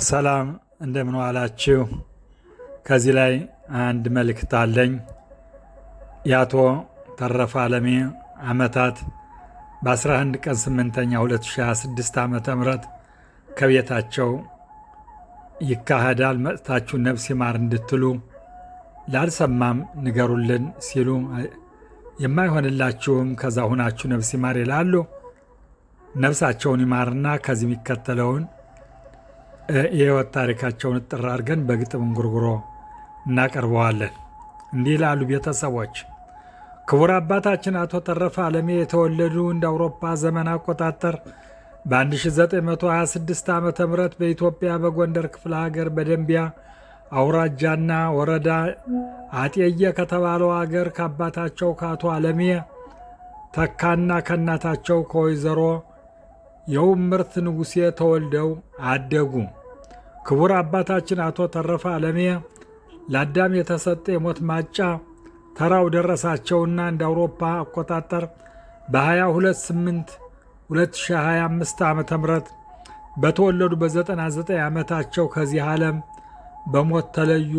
ሰላም እንደምን ዋላችሁ። ከዚህ ላይ አንድ መልእክት አለኝ። የአቶ ተረፈ አለሜ ዓመታት በ11 ቀን 8ኛ 2026 ዓ.ም ከቤታቸው ይካሄዳል። መጥታችሁ ነፍስ ይማር እንድትሉ ላልሰማም ንገሩልን ሲሉ የማይሆንላችሁም ከዛ ሁናችሁ ነፍስ ይማር ይላሉ። ነፍሳቸውን ይማርና ከዚህ የሚከተለውን የህይወት ታሪካቸውን እጥር አድርገን በግጥም እንጉርጉሮ እናቀርበዋለን። እንዲህ ይላሉ ቤተሰቦች። ክቡር አባታችን አቶ ተረፈ አለሜ የተወለዱ እንደ አውሮፓ ዘመን አቆጣጠር በ1926 ዓ.ም በኢትዮጵያ በጎንደር ክፍለ ሀገር በደንቢያ አውራጃና ወረዳ አጤየ ከተባለው ሀገር ከአባታቸው ከአቶ አለሜ ተካና ከእናታቸው ከወይዘሮ የውምርት ንጉሴ ተወልደው አደጉ። ክቡር አባታችን አቶ ተረፈ አለሜ ለአዳም የተሰጠ የሞት ማጫ ተራው ደረሳቸውና እንደ አውሮፓ አቆጣጠር በ22/8/2025 ዓ.ም በተወለዱ በ99 ዓመታቸው ከዚህ ዓለም በሞት ተለዩ።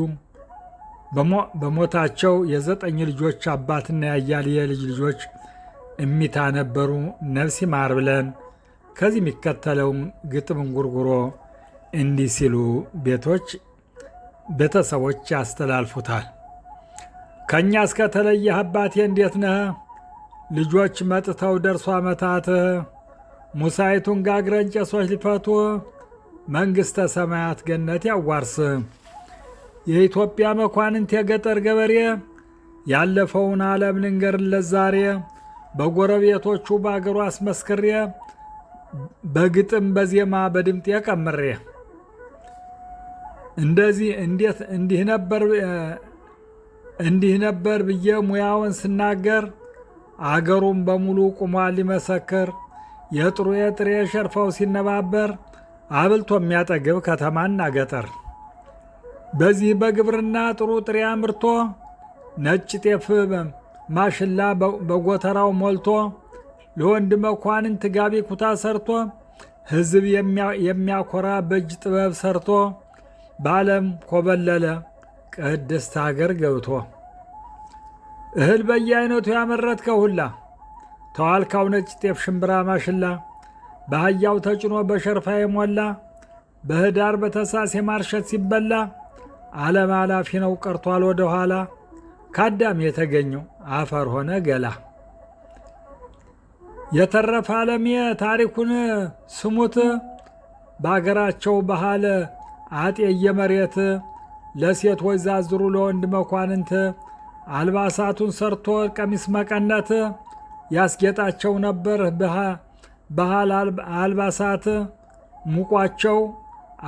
በሞታቸው የ9 ልጆች አባትና ያያሌ የልጅ ልጆች እሚታ ነበሩ። ነፍስ ይማር ብለን ከዚህ የሚከተለውን ግጥም እንጉርጉሮ እንዲህ ሲሉ ቤተሰቦች ያስተላልፉታል። ከእኛ እስከተለየህ አባቴ እንዴት ነህ? ልጆች መጥተው ደርሶ ዓመታትህ ሙሳይቱን ጋግረን ጨሶች ሊፈቱ መንግሥተ ሰማያት ገነት ያዋርስ። የኢትዮጵያ መኳንንት የገጠር ገበሬ ያለፈውን ዓለም ልንገርለት ዛሬ በጎረቤቶቹ በአገሩ አስመስክሬ በግጥም በዜማ በድምጤ ቀምሬ እንዲህ ነበር ብዬ ሙያውን ስናገር አገሩን በሙሉ ቁሟል ሊመሰክር የጥሩ የጥሬ ሸርፈው ሲነባበር አብልቶ የሚያጠግብ ከተማና ገጠር በዚህ በግብርና ጥሩ ጥሬ አምርቶ ነጭ ጤፍ ማሽላ በጎተራው ሞልቶ ለወንድ መኳንንት ጋቢ ኩታ ሰርቶ ሕዝብ የሚያኮራ በእጅ ጥበብ ሰርቶ በዓለም ኮበለለ ቅድስት ሀገር ገብቶ እህል በየአይነቱ ያመረትከው ሁላ ተዋልካው ነጭ ጤፍ ሽምብራ ማሽላ በአህያው ተጭኖ በሸርፋ የሞላ በህዳር በተሳስ የማርሸት ሲበላ ዓለም አላፊ ነው ቀርቷል ወደ ኋላ ከአዳም የተገኘው አፈር ሆነ ገላ። የተረፈ አለሜ ታሪኩን ስሙት በአገራቸው ባህል አጤየ መሬት ለሴት ወይዛዝሩ ለወንድ መኳንንት አልባሳቱን ሰርቶ ቀሚስ መቀነት ያስጌጣቸው ነበር ባህል አልባሳት ሙቋቸው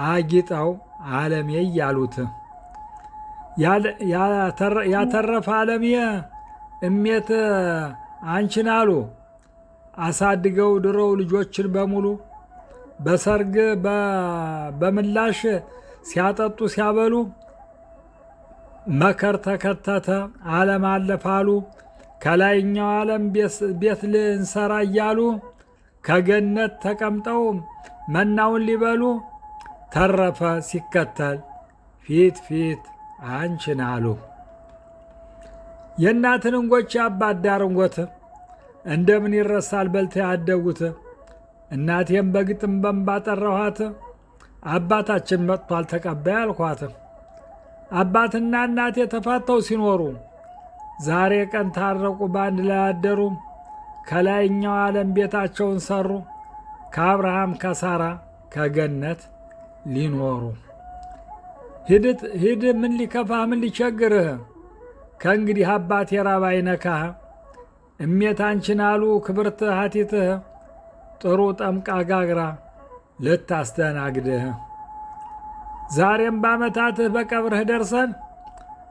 አጊጠው አለሜ እያሉት ያተረፈ አለሜ እሜት አንቺን አሉ አሳድገው ድረው ልጆችን በሙሉ በሰርግ በምላሽ ሲያጠጡ ሲያበሉ መከር ተከተተ ዓለም አለፋሉ ከላይኛው ዓለም ቤት ልንሰራ እያሉ ከገነት ተቀምጠው መናውን ሊበሉ ተረፈ ሲከተል ፊት ፊት አንቺን አሉ። የእናትን እንጎች አባት ዳር እንጎት እንደምን ይረሳል በልተ ያደጉት እናቴም በግጥም በንባ ጠራኋት አባታችን መጥቷል ተቀባይ አልኳት። አባትና እናቴ ተፋተው ሲኖሩ ዛሬ ቀን ታረቁ በአንድ ላይ አደሩ ከላይኛው ዓለም ቤታቸውን ሰሩ ከአብርሃም ከሳራ ከገነት ሊኖሩ። ሂድ ምን ሊከፋህ ምን ሊቸግርህ ከእንግዲህ አባት የራብ አይነካህ እሜት አንቺን አሉ ክብርት ሀቲትህ ጥሩ ጠምቃ ጋግራ ልታስተናግድህ። ዛሬም በዓመታትህ በቀብርህ ደርሰን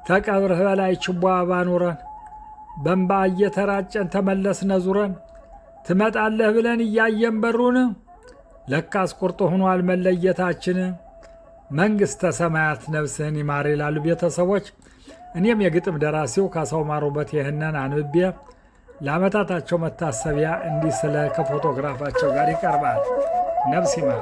ተቀብርህ በላይ ችቦ ባኑረን በንባ እየተራጨን ተመለስነ ዙረን ትመጣለህ ብለን እያየን በሩን ለካስ ቁርጥ ሆኗል መለየታችን መንግሥተ ሰማያት ነፍስህን ይማር ይላሉ ቤተሰቦች። እኔም የግጥም ደራሲው ካሳው ማሩበት ይህንን አንብቤ ለዓመታታቸው መታሰቢያ እንዲህ ስለ ከፎቶግራፋቸው ጋር ይቀርባል። ነፍስ ይማር።